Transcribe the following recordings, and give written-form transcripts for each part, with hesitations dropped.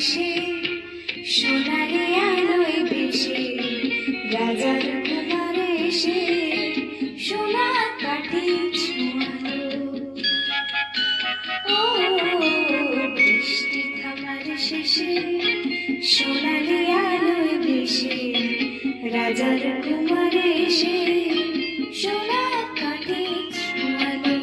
এসে সোনালি আলোয় ভেসে রাজার কুমার এসে সোনার কাঠি ছোঁয়ালো। ও বৃষ্টি থামার শেষে সোনালি আলোয় ভেসে রাজার কুমার এসে সোনার কাঠি ছোঁয়ালো।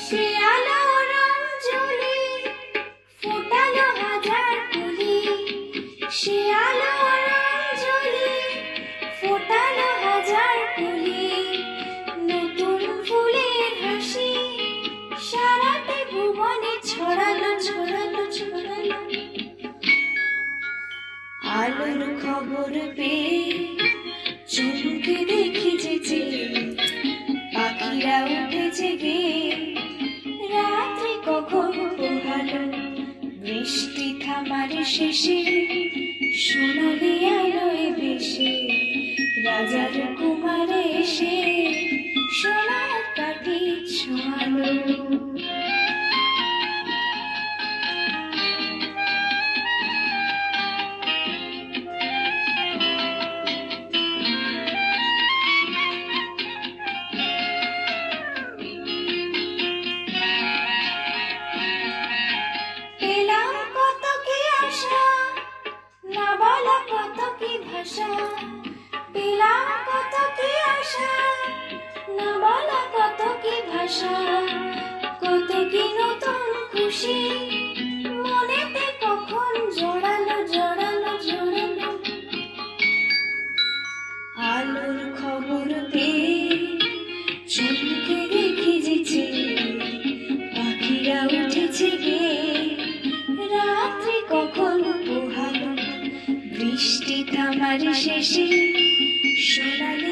সে আলোর অঞ্জলি ফোটালো হাজার কুলি, সে আলোর অঞ্জলি ফোটালো হাজার কুলি, নতুন ফুলের হাসি সারাটি ভুবনে ছড়ালো ছড়ালো ছড়ালো। আলোর খবর পেয়ে চমকে দেখি যে পাখিরা উঠেছে গে, রাত্রি কখন পোহালো। বৃষ্টি থামার শেষে সোনালি আলোয় ভেসে রাজার কুমার এসে সোনার কাঠি ছোঁয়ালো। পেলাম কত কি আশা, না বলা কত কি ভাষা, পেলাম কত কি আশা, না বলা কত কি ভাষা, কত কি নতুন খুশি মনেতে কখন জড়ালো জড়ালো জড়ালো। আলোর খবর পেয়ে চমকে দেখি যে পাখিরা উঠেছে গে, রাত্রি কখন পোহালো। বৃষ্টি থামার শেষে সোনালি